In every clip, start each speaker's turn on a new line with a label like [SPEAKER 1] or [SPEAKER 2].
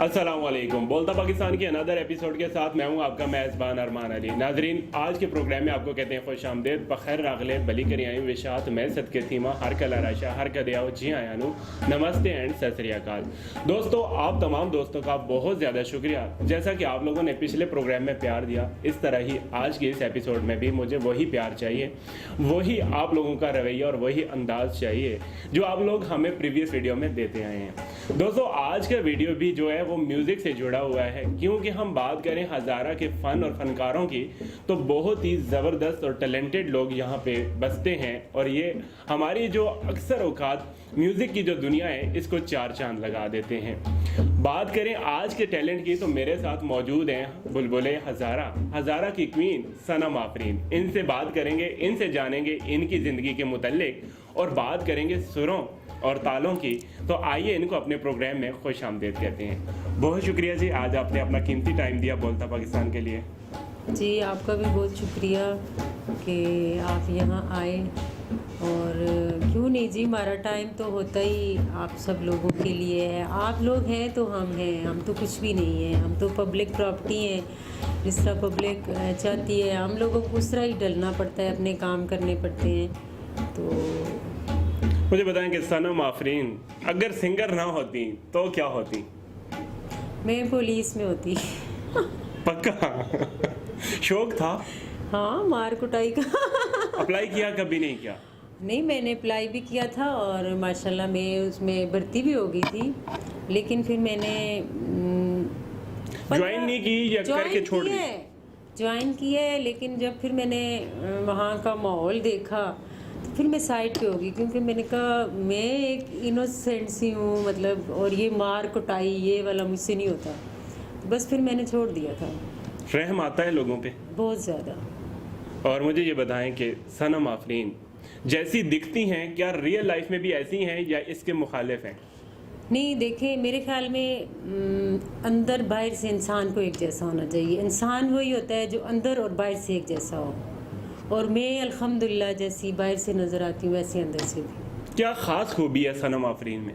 [SPEAKER 1] अस्सलामुअलैकुम। बोलता पाकिस्तान के अनदर एपिसोड के साथ मैं हूं आपका मेज़बान अरमान अली। नाजरीन, आज के प्रोग्राम में आपको कहते हैं खुश आमदेद, बखैर रागले बली करियाई विशात मैं सदके थीमा हर कला राशा हर कदयाओ जी आयानू नमस्ते एंड सत श्री अकाल। दोस्तों, आप तमाम दोस्तों का बहुत ज़्यादा शुक्रिया। जैसा कि आप लोगों ने पिछले प्रोग्राम में प्यार दिया, इस तरह ही आज के इस एपिसोड में भी मुझे वही प्यार चाहिए, वही आप लोगों का रवैया और वही अंदाज चाहिए जो आप लोग हमें प्रीवियस वीडियो में देते आए हैं। दोस्तों, आज का वीडियो भी जो है वो म्यूजिक से जुड़ा हुआ है, क्योंकि हम बात करें हज़ारा के फन और फनकारों की तो बहुत ही ज़बरदस्त और टैलेंटेड लोग यहाँ पे बसते हैं और ये हमारी जो अक्सर औकात म्यूज़िक की जो दुनिया है इसको चार चांद लगा देते हैं। बात करें आज के टैलेंट की तो मेरे साथ मौजूद हैं बुलबुले हज़ारा की क्वीन सनम आफरीन। इनसे बात करेंगे, इनसे जानेंगे इनकी ज़िंदगी के मुतल्लिक और बात करेंगे सुरों और तालों की। तो आइए इनको अपने प्रोग्राम में खुश आमदेद कहते हैं। बहुत शुक्रिया जी, आज आपने अपना कीमती टाइम दिया बोलता पाकिस्तान के लिए।
[SPEAKER 2] जी, आपका भी बहुत शुक्रिया कि आप यहाँ आए। और क्यों नहीं जी, हमारा टाइम तो होता ही आप सब लोगों के लिए है। आप लोग हैं तो हम हैं, हम तो कुछ भी नहीं है, हम तो पब्लिक प्रॉपर्टी हैं। जिस तरह पब्लिक चाहती है हम लोगों को उस तरह ही डलना पड़ता है, अपने काम करने पड़ते हैं। तो
[SPEAKER 1] मुझे बताएं कि सनम आफरीन अगर सिंगर ना होती तो क्या होती?
[SPEAKER 2] मैं पुलिस में होती।
[SPEAKER 1] पक्का? शौक था?
[SPEAKER 2] हाँ, मार कुटाई का।
[SPEAKER 1] अप्लाई किया कभी नहीं किया?
[SPEAKER 2] नहीं, मैंने अप्लाई भी किया था और माशाल्लाह मैं उसमें भर्ती भी हो गई थी, लेकिन फिर मैंने
[SPEAKER 1] ज्वाइन नहीं की या करके छोड़ दी?
[SPEAKER 2] ज्वाइन किया है, लेकिन जब फिर मैंने वहाँ का माहौल देखा तो फिर मैं साइड पे हो गई, क्योंकि मैंने कहा मैं एक इनोसेंट सी हूँ, मतलब, और ये मार कुटाई ये वाला मुझसे नहीं होता। तो बस फिर मैंने छोड़ दिया था।
[SPEAKER 1] रहम आता है लोगों पे
[SPEAKER 2] बहुत ज़्यादा।
[SPEAKER 1] और मुझे ये बताएं कि सनम आफरीन जैसी दिखती हैं, क्या रियल लाइफ में भी ऐसी हैं या इसके मुखालिफ हैं?
[SPEAKER 2] नहीं, देखें, मेरे ख्याल में अंदर बाहर से इंसान को एक जैसा होना चाहिए। इंसान वही होता है जो अंदर और बाहर से एक जैसा हो, और मैं अल्हम्दुलिल्लाह जैसी बाहर से नज़र आती हूँ वैसे अंदर से भी।
[SPEAKER 1] क्या ख़ास खूबी है सनम आफरीन में?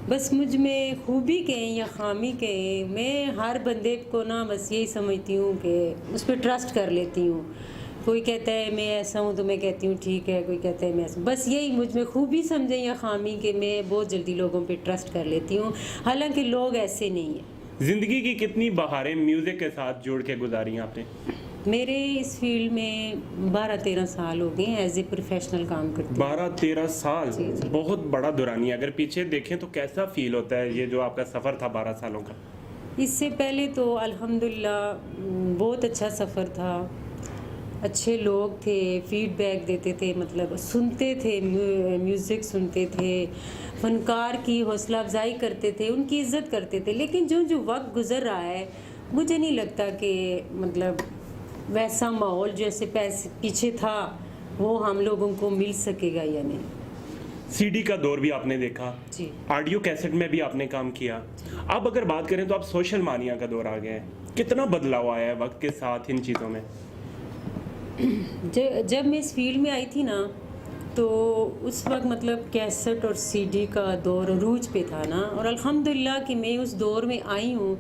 [SPEAKER 2] बस मुझ में खूबी कहें या खामी कहें, मैं हर बंदे को ना बस यही समझती हूँ कि उस पर ट्रस्ट कर लेती हूँ। कोई कहता है मैं ऐसा हूँ तो मैं कहती हूँ ठीक है, कोई कहता है मैं ऐसा। बस यही मुझ में खूबी समझें या खामी कि मैं बहुत जल्दी लोगों पे ट्रस्ट कर लेती हूँ, हालांकि लोग ऐसे नहीं हैं।
[SPEAKER 1] ज़िंदगी की कितनी बहारें म्यूज़िक के साथ जोड़ के गुजारी आपने?
[SPEAKER 2] मेरे इस फील्ड में 12-13 साल हो गए हैं, एज ए प्रोफेशनल काम करती हूँ।
[SPEAKER 1] 12-13 साल?
[SPEAKER 2] जी, जी।
[SPEAKER 1] बहुत बड़ा दुरानी। अगर पीछे देखें तो कैसा फील होता है ये जो आपका सफ़र था 12 सालों का?
[SPEAKER 2] इससे पहले तो अल्हम्दुलिल्लाह बहुत अच्छा सफ़र था। अच्छे लोग थे, फीडबैक देते थे, मतलब सुनते थे, म्यूज़िक सुनते थे, फनकार की हौसला अफजाई करते थे, उनकी इज़्ज़त करते थे। लेकिन जो जो वक्त गुज़र रहा है, मुझे नहीं लगता कि मतलब वैसा माहौल जैसे पीछे था वो हम लोगों को मिल सकेगा या नहीं।
[SPEAKER 1] सीडी का दौर भी आपने देखा
[SPEAKER 2] जी।
[SPEAKER 1] ऑडियो कैसेट में भी आपने काम किया। अब अगर बात करें तो आप सोशल मानिया का दौर आ गया है। कितना बदलाव आया है वक्त के साथ इन चीज़ों में?
[SPEAKER 2] जब मैं इस फील्ड में आई थी ना, तो उस वक्त मतलब कैसेट और सीडी का दौर अरूज पे था ना, और अल्हम्दुलिल्लाह कि मैं उस दौर में आई हूँ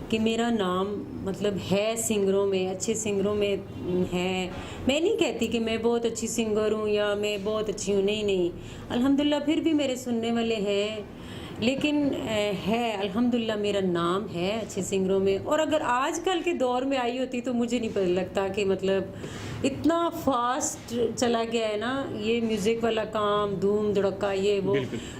[SPEAKER 2] कि मेरा नाम मतलब है सिंगरों में, अच्छे सिंगरों में है। मैं नहीं कहती कि मैं बहुत अच्छी सिंगर हूँ या मैं बहुत अच्छी हूँ, नहीं, अल्हम्दुलिल्लाह फिर भी मेरे सुनने वाले हैं, लेकिन है अल्हम्दुलिल्लाह मेरा नाम है अच्छे सिंगरों में। और अगर आजकल के दौर में आई होती तो मुझे नहीं पता लगता कि मतलब इतना फास्ट चला गया है ना ये म्यूज़िक वाला काम, धूम धड़का ये वो।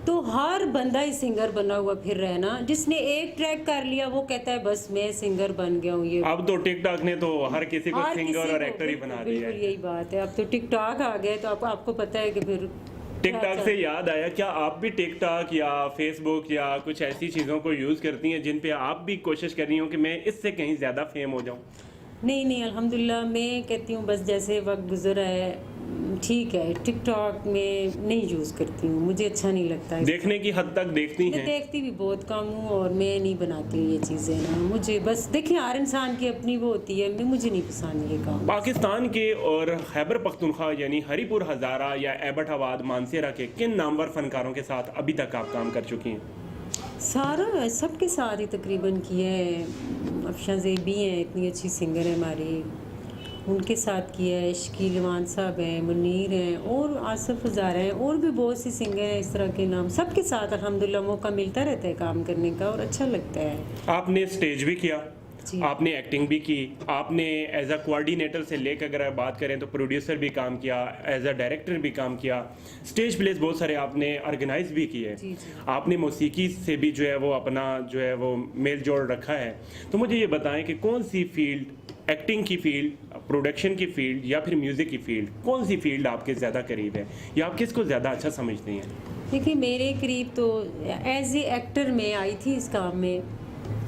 [SPEAKER 2] तो हर बंदा ही सिंगर बना हुआ फिर रहा है ना, जिसने एक ट्रैक कर लिया वो कहता है बस मैं सिंगर बन गया हूँ। ये
[SPEAKER 1] अब तो टिकटॉक ने तो हर किसी को सिंगर और एक्टर ही बना दिया है।
[SPEAKER 2] यही बात है, अब तो टिकटॉक आ गए तो आपको पता है कि फिर
[SPEAKER 1] टिकटॉक से याद आया, क्या आप भी टिकटॉक या फेसबुक या कुछ ऐसी चीज़ों को यूज़ करती हैं जिन पे आप भी कोशिश कर रही हो कि मैं इससे कहीं ज़्यादा फेम हो जाऊं?
[SPEAKER 2] नहीं, अल्हम्दुलिल्लाह मैं कहती हूँ बस जैसे वक्त गुजरा है ठीक है। टिकटॉक में नहीं यूज़ करती हूँ, मुझे अच्छा नहीं लगता है।
[SPEAKER 1] देखने की हद तक देखती हैं?
[SPEAKER 2] मैं देखती भी बहुत कम हूँ और मैं नहीं बनाती हूँ ये चीज़ें ना। मुझे बस देखिए हर इंसान की अपनी वो होती है, मुझे नहीं पसंद ये काम।
[SPEAKER 1] पाकिस्तान के और खैबर पख्तूनख्वा यानी हरीपुर हज़ारा या एबटाबाद मानसेरा के किन नामवर फनकारों के साथ अभी तक आप काम कर चुकी हैं?
[SPEAKER 2] सारा सबके साथ ही तकरीबन किया है। अफशा ज़ेबी हैं, इतनी अच्छी सिंगर है हमारी, उनके साथ किया है। शकील मान साहब हैं, मुनीर हैं, और आसिफ ज़ारा हैं, और भी बहुत सी सिंगर हैं इस तरह के नाम। सबके साथ अल्हम्दुलिल्लाह मौका मिलता रहता है काम करने का और अच्छा लगता है।
[SPEAKER 1] आपने स्टेज भी किया,
[SPEAKER 2] जी।
[SPEAKER 1] आपने एक्टिंग भी की, आपने एज अ कोऑर्डिनेटर से लेकर अगर आप बात करें तो प्रोड्यूसर भी काम किया, एज अ डायरेक्टर भी काम किया, स्टेज प्लेस बहुत सारे आपने ऑर्गेनाइज भी किए।
[SPEAKER 2] जी, जी।
[SPEAKER 1] आपने मौसीकी से भी जो है वो अपना जो है वो मेल जोड़ रखा है। तो मुझे ये बताएं कि कौन सी फील्ड, एक्टिंग की फील्ड, प्रोडक्शन की फील्ड या फिर म्यूज़िक की फील्ड, कौन सी फील्ड आपके ज़्यादा करीब है या आप किसको ज़्यादा अच्छा समझती हैं?
[SPEAKER 2] देखिए मेरे करीब तो एज ए एक्टर में आई थी इस काम में।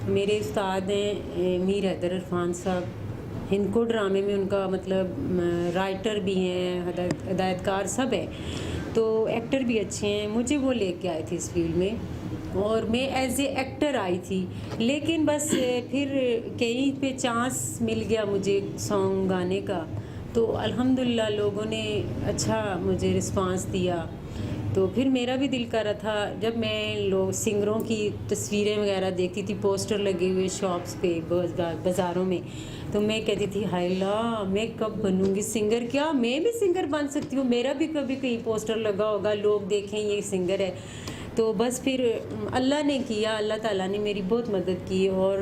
[SPEAKER 2] मेरे उस्ताद हैं मीर हैदर इरफान साहब, इनको ड्रामे में उनका मतलब राइटर भी हैं, हिदायतकार सब है, तो एक्टर भी अच्छे हैं। मुझे वो लेके आए थे इस फील्ड में और मैं एज ए एक्टर आई थी। लेकिन बस फिर कहीं पे चांस मिल गया मुझे सॉन्ग गाने का, तो अल्हम्दुलिल्लाह लोगों ने अच्छा मुझे रिस्पांस दिया। तो फिर मेरा भी दिल कर रहा था, जब मैं लोग सिंगरों की तस्वीरें वगैरह देखती थी, पोस्टर लगे हुए शॉप्स पे, बाज़ारों में, तो मैं कहती थी हाय अल्लाह मैं कब बनूंगी सिंगर, क्या मैं भी सिंगर बन सकती हूँ, मेरा भी कभी कहीं पोस्टर लगा होगा, लोग देखें ये सिंगर है। तो बस फिर अल्लाह ने किया, अल्लाह ताला ने मेरी बहुत मदद की और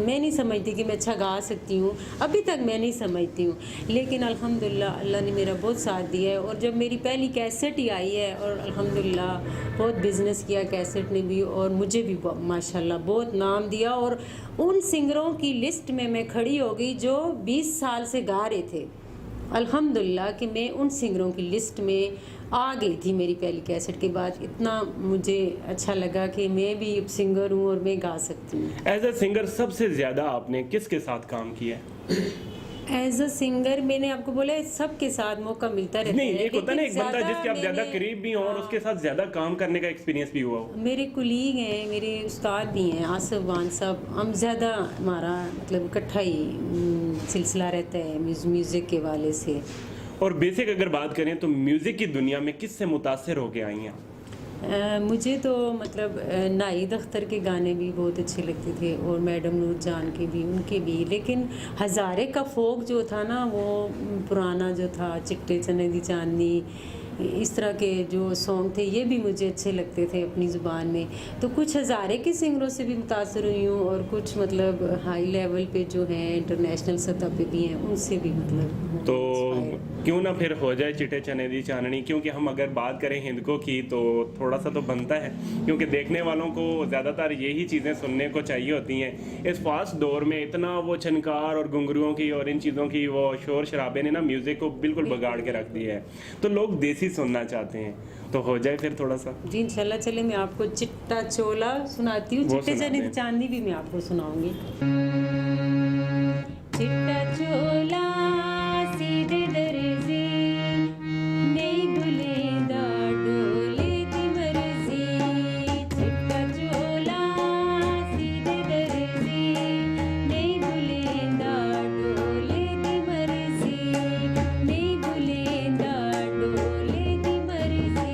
[SPEAKER 2] मैं नहीं समझती कि मैं अच्छा गा सकती हूँ, अभी तक मैं नहीं समझती हूँ, लेकिन अल्हम्दुलिल्लाह अल्लाह ने मेरा बहुत साथ दिया है। और जब मेरी पहली कैसेट ही आई है और अल्हम्दुलिल्लाह बहुत बिज़नेस किया कैसेट ने भी, और मुझे भी माशाल्लाह बहुत नाम दिया, और उन सिंगरों की लिस्ट में मैं खड़ी हो गई जो 20 साल से गा रहे थे। अल्हम्दुलिल्लाह कि मैं उन सिंगरों की लिस्ट में आ गई थी मेरी पहली कैसेट के बाद। इतना मुझे अच्छा लगा कि मैं भी सिंगर हूँ और मैं गा सकती हूँ।
[SPEAKER 1] एज अ सिंगर सबसे ज़्यादा आपने किसके साथ काम किया?
[SPEAKER 2] एज अ सिंगर मैंने आपको बोला सबके साथ मौका मिलता रहता है।
[SPEAKER 1] नहीं, एक होता है ना एक बंदा जिसके आप ज़्यादा
[SPEAKER 2] मैंने-
[SPEAKER 1] करीब भी हो और उसके साथ ज़्यादा काम करने का एक्सपीरियंस भी हुआ हो।
[SPEAKER 2] मेरे कुलीग हैं, मेरे उस्ताद भी हैं, आसिफ वान साहब, हम ज़्यादा हमारा मतलब इकट्ठा ही सिलसिला रहता है म्यूज़िक के वाले से।
[SPEAKER 1] और बेसिक अगर बात करें तो म्यूज़िक की दुनिया में किससे मुतासिर होके आई हैं?
[SPEAKER 2] मुझे तो मतलब नाहिद अख्तर के गाने भी बहुत अच्छे लगते थे और मैडम नूर जान के भी, उनके भी। लेकिन हज़ारे का फोक जो था ना, वो पुराना जो था, चिट्टे चने दी चांदनी, इस तरह के जो सॉन्ग थे ये भी मुझे अच्छे लगते थे अपनी ज़ुबान में। तो कुछ हज़ारे के सिंगरों से भी मुतासर हुई हूँ और कुछ मतलब हाई लेवल पे जो हैं इंटरनेशनल सतह पे भी हैं, उनसे भी मतलब।
[SPEAKER 1] तो क्यों ना फिर हो जाए चिट्टे चने दी चांदनी, क्योंकि हम अगर बात करें हिंदकों की तो थोड़ा सा तो बनता है, क्योंकि देखने वालों को ज़्यादातर यही चीज़ें सुनने को चाहिए होती हैं। इस फास्ट दौर में इतना वो छनकार और घुंघरुओं की और इन चीज़ों की वो शोर शराबे ने ना म्यूज़िक को बिल्कुल बिगाड़ के रख दिया है, तो लोग देसी सुनना चाहते हैं। तो हो जाए फिर थोड़ा सा।
[SPEAKER 2] जी इंशाल्लाह। चले मैं आपको चिट्टा चोला सुनाती हूँ,
[SPEAKER 1] वो
[SPEAKER 2] चिट्टे
[SPEAKER 1] सुना
[SPEAKER 2] चने
[SPEAKER 1] दें।
[SPEAKER 2] दी चांदनी भी मैं आपको सुनाऊंगी। चिट्टा चोला सीधे दर्जी, नहीं भूलेंदा डोले दी मर्जी। चिट्टा चोला सीधे दर्जी, नहीं भूलेंदा डोले दी मर्जी, नहीं भूलेंदा डोले दी मर्जी।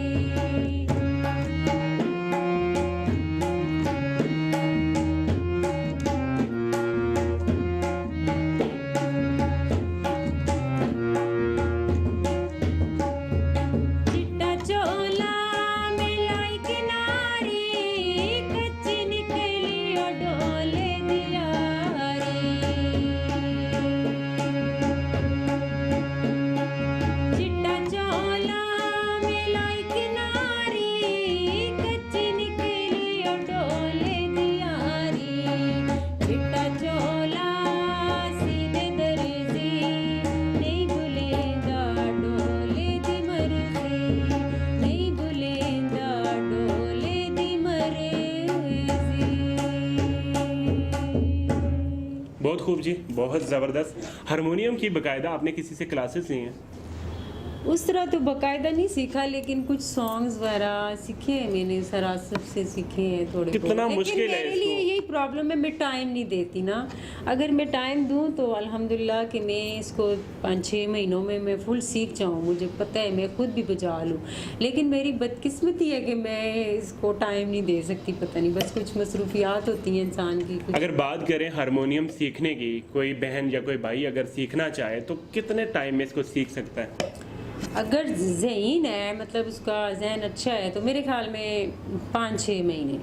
[SPEAKER 2] चिट्टा चोला मिलाई किनारी, कच्ची निकली और डोले दियारी। चिट्टा चोला मिलाई किनारी, कच्ची निकली और डोले दियारी। चिट्टा चोला सीधे दर्जी, नहीं भूलेंदा डोले दी मर्जी, नहीं भूलेंदा डोले दी मर्जी।
[SPEAKER 1] बहुत खूब जी, बहुत ज़बरदस्त। हारमोनियम की बाकायदा आपने किसी से क्लासेस ली हैं?
[SPEAKER 2] उस तरह तो बाकायदा नहीं सीखा, लेकिन कुछ सॉन्ग्स वगैरह सीखे हैं मैंने, सर आसिफ से सीखे हैं थोड़े
[SPEAKER 1] कितना
[SPEAKER 2] बहुत।
[SPEAKER 1] मुश्किल
[SPEAKER 2] लेकिन
[SPEAKER 1] है
[SPEAKER 2] मेरे
[SPEAKER 1] इसको?
[SPEAKER 2] लिए यही प्रॉब्लम है, मैं टाइम नहीं देती ना। अगर मैं टाइम दूं तो अल्हम्दुलिल्लाह कि मैं इसको 5-6 महीनों में मैं फुल सीख जाऊं, मुझे पता है मैं खुद भी बजा लूं। लेकिन मेरी बदकिस्मती है कि मैं इसको टाइम नहीं दे सकती, पता नहीं बस कुछ मसरूफियात होती हैं इंसान की कुछ।
[SPEAKER 1] अगर बात करें हारमोनियम सीखने की, कोई बहन या कोई भाई अगर सीखना चाहे तो कितने टाइम में इसको सीख सकता है?
[SPEAKER 2] अगर जहन है, मतलब उसका जहन अच्छा है, तो मेरे ख्याल में 5-6 महीने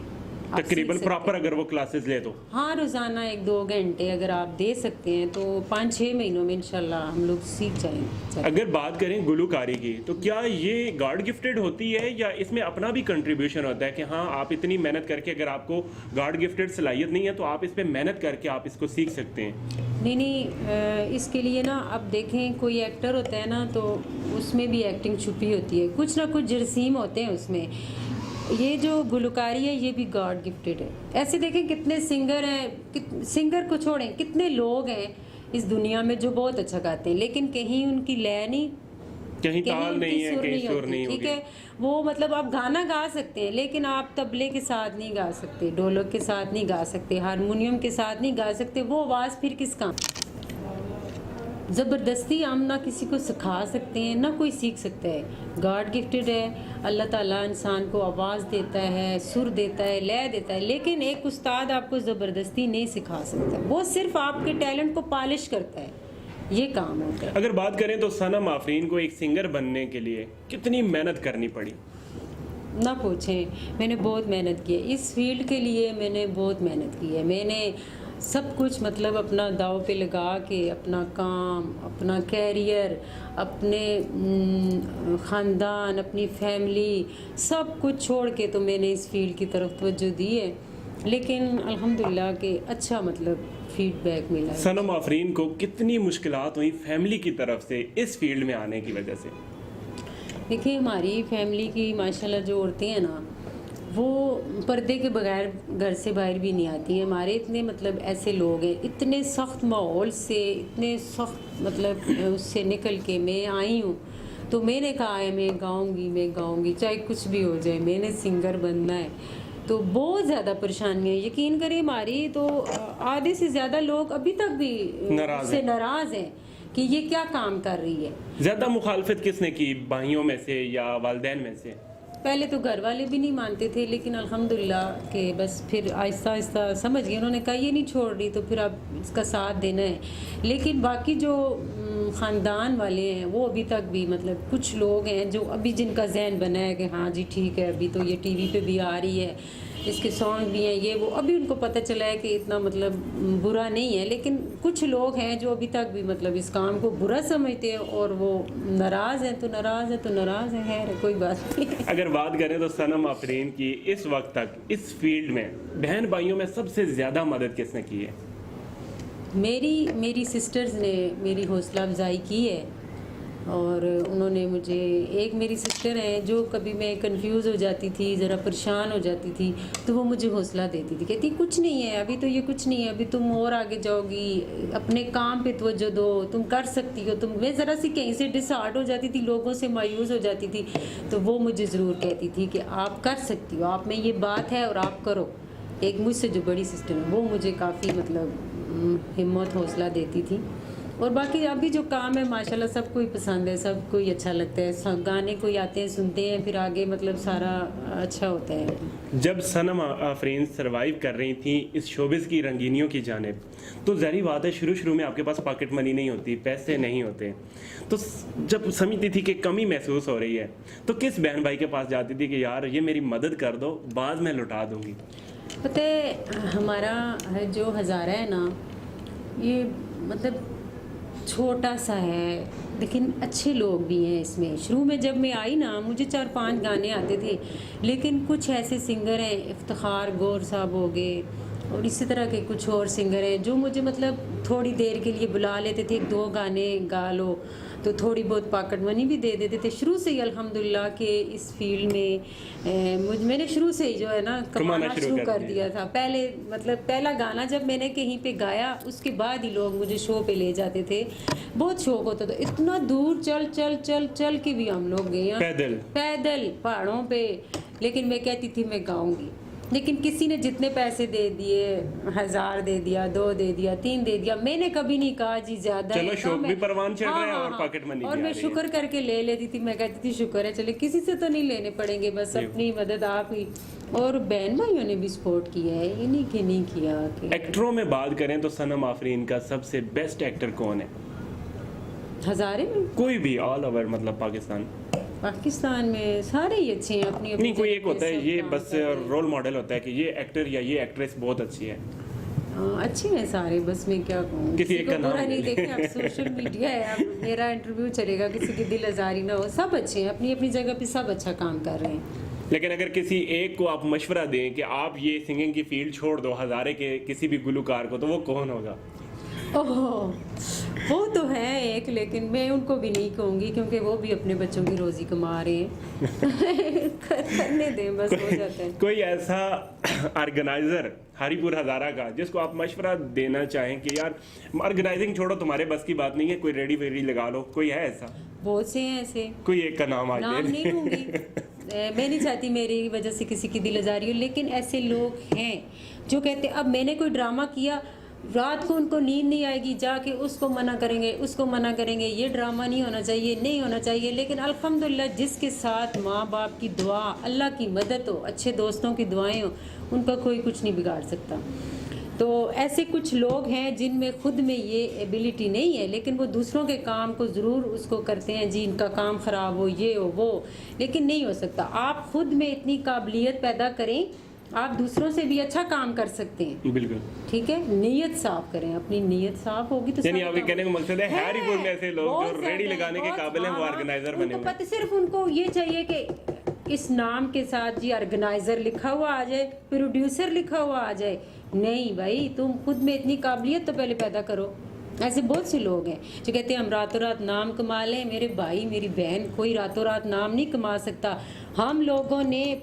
[SPEAKER 2] आप
[SPEAKER 1] तकरीबन
[SPEAKER 2] सीख सकते
[SPEAKER 1] प्रॉपर
[SPEAKER 2] हैं।
[SPEAKER 1] अगर वो क्लासेस ले तो
[SPEAKER 2] हाँ, रोज़ाना 1-2 घंटे अगर आप दे सकते हैं तो 5-6 महीनों में इंशाल्लाह हम लोग सीख जाएंगे।
[SPEAKER 1] अगर बात करें गुलूकारी की, तो क्या ये गॉड गिफ्टेड होती है या इसमें अपना भी कंट्रीब्यूशन होता है कि हाँ आप इतनी मेहनत करके, अगर आपको गॉड गिफ्टेड सलाहियत नहीं है तो आप इस पर मेहनत करके आप इसको सीख सकते हैं?
[SPEAKER 2] नहीं, इसके लिए ना अब देखें, कोई एक्टर होता है ना तो उसमें भी एक्टिंग छुपी होती है, कुछ ना कुछ जरासीम होते हैं उसमें। ये जो गुलकारी है ये भी गॉड गिफ्टेड है। ऐसे देखें कितने सिंगर हैं, सिंगर को छोड़ें कितने लोग हैं इस दुनिया में जो बहुत अच्छा गाते हैं, लेकिन कहीं उनकी लय नहीं,
[SPEAKER 1] कहीं ताल
[SPEAKER 2] उनकी
[SPEAKER 1] नहीं है,
[SPEAKER 2] सुर
[SPEAKER 1] कहीं सुर
[SPEAKER 2] होती,
[SPEAKER 1] नहीं
[SPEAKER 2] ठीक
[SPEAKER 1] होगी।
[SPEAKER 2] है। वो मतलब आप गाना गा सकते हैं लेकिन आप तबले के साथ नहीं गा सकते, ढोलक के साथ नहीं गा सकते, हारमोनियम के साथ नहीं गा सकते। वो आवाज़ फिर किस काम? ज़बरदस्ती हम ना किसी को सिखा सकते हैं ना कोई सीख सकता है। गॉड गिफ्टेड है, अल्लाह ताला इंसान को आवाज़ देता है, सुर देता है, लय देता है, लेकिन एक उस्ताद आपको ज़बरदस्ती नहीं सिखा सकता। वो सिर्फ आपके टैलेंट को पॉलिश करता है, ये काम होता है।
[SPEAKER 1] अगर बात करें तो सनम आफरीन को एक सिंगर बनने के लिए कितनी मेहनत करनी पड़ी?
[SPEAKER 2] ना पूछें, मैंने बहुत मेहनत की है इस फील्ड के लिए, मैंने बहुत मेहनत की है। मैंने सब कुछ मतलब अपना दाव पे लगा के अपना काम, अपना कैरियर, अपने ख़ानदान, अपनी फैमिली, सब कुछ छोड़ के तो मैंने इस फील्ड की तरफ तवज्जो दी है। लेकिन अल्हम्दुलिल्लाह के अच्छा मतलब फीडबैक मिला है।
[SPEAKER 1] सनम आफरीन को कितनी मुश्किलात हुई फैमिली की तरफ से इस फील्ड में आने की वजह से?
[SPEAKER 2] देखिए, हमारी फैमिली की माशाल्लाह जो औरतें हैं ना, वो पर्दे के बगैर घर से बाहर भी नहीं आती हैं। हमारे इतने मतलब ऐसे लोग हैं, इतने सख्त माहौल से, इतने सख्त मतलब उससे निकल के मैं आई हूँ, तो मैंने कहा है मैं गाऊंगी चाहे कुछ भी हो जाए, मैंने सिंगर बनना है। तो बहुत ज़्यादा परेशानियाँ, यकीन करें, हमारी तो आधे से ज़्यादा लोग अभी तक भी नाराज़ हैं कि ये क्या काम कर रही है।
[SPEAKER 1] ज़्यादा मुखालफत किसने की, भाइयों में से या वालिदैन में से?
[SPEAKER 2] पहले तो घर वाले भी नहीं मानते थे, लेकिन अल्हम्दुलिल्लाह के बस फिर आहिस्ता आहिस्ता समझ गए। उन्होंने कहा ये नहीं छोड़ रही तो फिर अब इसका साथ देना है। लेकिन बाकी जो ख़ानदान वाले हैं वो अभी तक भी मतलब कुछ लोग हैं जो अभी जिनका जहन बना है कि हाँ जी ठीक है, अभी तो ये टीवी पे भी आ रही है, इसके सॉन्ग भी हैं, ये वो, अभी उनको पता चला है कि इतना मतलब बुरा नहीं है। लेकिन कुछ लोग हैं जो अभी तक भी मतलब इस काम को बुरा समझते हैं और वो नाराज़ हैं तो नाराज़ है, खैर कोई बात नहीं।
[SPEAKER 1] अगर बात करें तो सनम आफरीन की इस वक्त तक इस फील्ड में बहन भाइयों में सबसे ज़्यादा मदद किसने की है?
[SPEAKER 2] मेरी सिस्टर्स ने मेरी हौसला अफजाई की है, और उन्होंने मुझे, एक मेरी सिस्टर है जो कभी मैं कंफ्यूज हो जाती थी, ज़रा परेशान हो जाती थी, तो वो मुझे हौसला देती थी, कहती कुछ नहीं है, अभी तो ये कुछ नहीं है, अभी तुम और आगे जाओगी, अपने काम पे तवज्जो दो, तुम कर सकती हो। तुम, मैं ज़रा सी कहीं से डिसहार्ट हो जाती थी, लोगों से मायूस हो जाती थी, तो वो मुझे ज़रूर कहती थी कि आप कर सकती हो, आप में ये बात है और आप करो। एक मुझसे जो बड़ी सिस्टर है वो मुझे काफ़ी मतलब हिम्मत हौसला देती थी। और बाकी अभी जो काम है माशाल्लाह सबको ही पसंद है, सबको ही अच्छा लगता है, सब गाने कोई आते हैं सुनते हैं, फिर आगे मतलब सारा अच्छा होता है।
[SPEAKER 1] जब सनम आफरीन सर्वाइव कर रही थी इस शोबिज़ की रंगीनियों की जानिब, तो ज़ाहिर बात है शुरू में आपके पास पॉकेट मनी नहीं होती, पैसे नहीं होते, तो जब समझती थी कि कमी महसूस हो रही है तो किस बहन भाई के पास जाती थी कि यार ये मेरी मदद कर दो, बाद में लौटा दूँगी?
[SPEAKER 2] पता है, हमारा जो हज़ारा है ना, ये मतलब छोटा सा है लेकिन अच्छे लोग भी हैं इसमें। शुरू में जब मैं आई ना, मुझे 4-5 गाने आते थे, लेकिन कुछ ऐसे सिंगर हैं, इफ्तिखार गौर साहब हो गए और इसी तरह के कुछ और सिंगर हैं जो मुझे मतलब थोड़ी देर के लिए बुला लेते थे, 1-2 गाने गा लो तो थोड़ी बहुत पॉकेट मनी भी दे देते थे। शुरू से ही अल्हम्दुलिल्लाह के इस फील्ड में मैंने शुरू से ही जो है ना कमाना शुरू कर दिया था। पहले मतलब पहला गाना जब मैंने कहीं पे गाया उसके बाद ही लोग मुझे शो पे ले जाते थे, बहुत शौक होता था। इतना दूर चल के भी हम लोग गए पैदल पहाड़ों पे, लेकिन मैं कहती थी मैं गाऊंगी। लेकिन किसी ने जितने पैसे दे दिए, 1000 दे दिया, 2 दे दिया, 3 दे दिया, मैंने कभी नहीं कहा जी ज्यादा
[SPEAKER 1] चलो
[SPEAKER 2] है,
[SPEAKER 1] शौक
[SPEAKER 2] कम
[SPEAKER 1] भी
[SPEAKER 2] है।
[SPEAKER 1] परवान चढ़ रहा है और
[SPEAKER 2] हाँ।
[SPEAKER 1] पॉकेट मनी
[SPEAKER 2] और
[SPEAKER 1] भी आ
[SPEAKER 2] मैं
[SPEAKER 1] रही है।
[SPEAKER 2] शुक्र करके ले लेती थी, मैं कहती थी शुक्र है, चले किसी से तो नहीं लेने पड़ेंगे, बस
[SPEAKER 1] जी।
[SPEAKER 2] अपनी मदद आप ही। और बहन भाइयों ने भी सपोर्ट किया है, इन्हीं के नहीं किया कि
[SPEAKER 1] एक्टरों में बात करें तो सनम आफरीन का सबसे बेस्ट एक्टर कौन है?
[SPEAKER 2] हजारे में
[SPEAKER 1] कोई भी, ऑल ओवर, मतलब पाकिस्तान।
[SPEAKER 2] पाकिस्तान में सारे ही अच्छे हैं अपनी अपनी
[SPEAKER 1] नहीं, कोई एक
[SPEAKER 2] जगह पे,
[SPEAKER 1] होता है
[SPEAKER 2] सब
[SPEAKER 1] ये
[SPEAKER 2] काम
[SPEAKER 1] बस
[SPEAKER 2] कर रहे हैं।
[SPEAKER 1] रोल मॉडल होता है कि ये एक्टर या ये एक्ट्रेस बहुत अच्छी है।
[SPEAKER 2] अच्छे हैं सारे, बस मैं क्या कहूँ,
[SPEAKER 1] किसी एक
[SPEAKER 2] को
[SPEAKER 1] का नाम
[SPEAKER 2] बुरा नहीं
[SPEAKER 1] ले।
[SPEAKER 2] देखें। अब सोशल मीडिया है, अब मेरा इंटरव्यू चलेगा, किसी की दिल आजारी ना हो। सब अच्छे हैं अपनी अपनी जगह पे, सब अच्छा काम कर रहे हैं।
[SPEAKER 1] लेकिन अगर किसी एक को आप मशवरा दें कि आप ये सिंगिंग की फील्ड छोड़ दो हजारे के किसी भी गुलकार को, तो वो कौन होगा?
[SPEAKER 2] ओह, वो तो है एक, लेकिन मैं उनको भी नहीं कहूँगी क्योंकि वो भी अपने बच्चों की रोजी कमा रहे हैं। करने दें, बस हो जाता है।
[SPEAKER 1] कोई ऐसा ऑर्गेनाइजर हरीपुर हजारा का जिसको आप मशवरा देना चाहें कि यार ऑर्गेनाइजिंग छोड़ो, तुम्हारे बस की बात नहीं है, कोई रेडी वेडी लगा लो, कोई है ऐसा?
[SPEAKER 2] बहुत से हैं ऐसे,
[SPEAKER 1] कोई एक का नाम आज
[SPEAKER 2] नाम
[SPEAKER 1] दे
[SPEAKER 2] नहीं लूंगी। मैं नहीं चाहती मेरी वजह से किसी की दिल आजारी हो, लेकिन ऐसे लोग हैं जो कहते अब मैंने कोई ड्रामा किया, रात को उनको नींद नहीं आएगी, जाके उसको मना करेंगे, उसको मना करेंगे, ये ड्रामा नहीं होना चाहिए, नहीं होना चाहिए। लेकिन अल्हम्दुलिल्लाह जिसके साथ माँ बाप की दुआ, अल्लाह की मदद हो, अच्छे दोस्तों की दुआएं हो, उनका कोई कुछ नहीं बिगाड़ सकता। तो ऐसे कुछ लोग हैं जिनमें खुद में ये एबिलिटी नहीं है, लेकिन वो दूसरों के काम को ज़रूर उसको करते हैं, जी इनका काम ख़राब हो, ये हो वो, लेकिन नहीं हो सकता। आप खुद में इतनी काबिलियत पैदा करें, आप दूसरों से भी अच्छा काम कर सकते हैं।
[SPEAKER 1] बिल्कुल
[SPEAKER 2] ठीक है, नीयत साफ करें, अपनी नीयत साफ होगी तो
[SPEAKER 1] यानी
[SPEAKER 2] सारा
[SPEAKER 1] आपके
[SPEAKER 2] काम-
[SPEAKER 1] कहने का मकसद है हरीपुर में ऐसे लोग
[SPEAKER 2] बहुत
[SPEAKER 1] जो रेडी
[SPEAKER 2] ज्यादा
[SPEAKER 1] लगाने के
[SPEAKER 2] बहुत-
[SPEAKER 1] काबिल हैं, वो
[SPEAKER 2] हाँ,
[SPEAKER 1] ऑर्गेनाइजर
[SPEAKER 2] उनको
[SPEAKER 1] बने हुए हैं।
[SPEAKER 2] पता, सिर्फ उनको ये चाहिए कि इस नाम के साथ जी ऑर्गेनाइजर लिखा हुआ आ जाए, प्रोड्यूसर लिखा हुआ आ जाए। नहीं भाई, तुम खुद में इतनी काबिलियत तो पहले पैदा करो। ऐसे बहुत से लोग हैं जो कहते हैं हम रातों रात नाम कमा लें। मेरे भाई मेरी बहन, कोई रातों रात नाम नहीं कमा सकता। हम लोगों ने,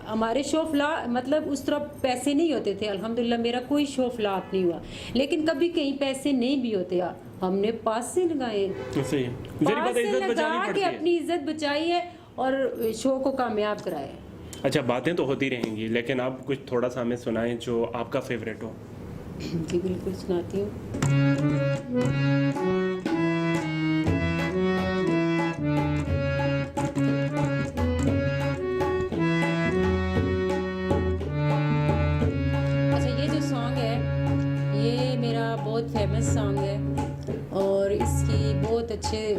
[SPEAKER 2] हमारे शो फ्लॉप, मतलब उस तरह पैसे नहीं होते थे, अल्हम्दुलिल्लाह मेरा कोई शो फ्लॉप नहीं हुआ, लेकिन कभी कहीं पैसे नहीं भी होते, हमने पास से लगाए,
[SPEAKER 1] सही है, जरी
[SPEAKER 2] पास
[SPEAKER 1] बात
[SPEAKER 2] से
[SPEAKER 1] इज्जत
[SPEAKER 2] लगा
[SPEAKER 1] बचानी
[SPEAKER 2] के
[SPEAKER 1] पड़ती है।
[SPEAKER 2] अपनी इज्जत बचाई है और शो को कामयाब कराया है।
[SPEAKER 1] अच्छा, बातें तो होती रहेंगी, लेकिन आप कुछ थोड़ा सा हमें सुनाएं जो आपका फेवरेट हो।
[SPEAKER 2] जी बिल्कुल सुनाती हूँ। अच्छा, ये जो सॉन्ग है ये मेरा बहुत फेमस सॉन्ग है और इसकी बहुत अच्छे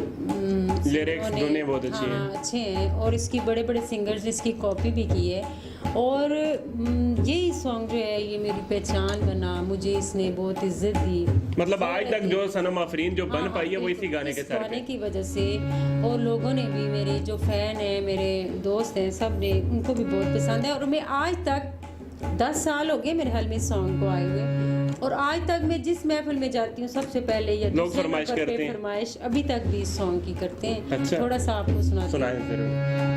[SPEAKER 1] लिरिक्स
[SPEAKER 2] सिंगरों ने-
[SPEAKER 1] दोनों बहुत अच्छी हैं।
[SPEAKER 2] हाँ, अच्छे हैं, और इसकी बड़े बड़े सिंगर्स ने इसकी कॉपी भी की है। और यही सॉन्ग जो है ये मेरी पहचान बना, मुझे इसने बहुत इज्जत दी।
[SPEAKER 1] मतलब आज तक जो सनम आफरीन जो बन
[SPEAKER 2] हाँ,
[SPEAKER 1] पाई है वो इसी
[SPEAKER 2] बिल्कुल,
[SPEAKER 1] गाने के
[SPEAKER 2] इस
[SPEAKER 1] सर
[SPEAKER 2] गाने
[SPEAKER 1] पे।
[SPEAKER 2] की वजह से। और लोगों ने भी, मेरे जो फैन हैं, मेरे दोस्त हैं, सब ने, उनको भी बहुत पसंद है। और मैं आज तक 10 साल हो गए मेरे हाल में इस सॉन्ग को आए हुए, और आज तक मैं जिस महफिल में जाती हूँ सबसे पहले या
[SPEAKER 1] लोग
[SPEAKER 2] दूसरे
[SPEAKER 1] फरमाइश
[SPEAKER 2] नंबर पे
[SPEAKER 1] करते हैं।
[SPEAKER 2] फरमाइश अभी तक भी इस सॉन्ग की करते हैं।
[SPEAKER 1] अच्छा।
[SPEAKER 2] थोड़ा सा आपको सुनाती हूँ।
[SPEAKER 1] सुनाएं जरूर।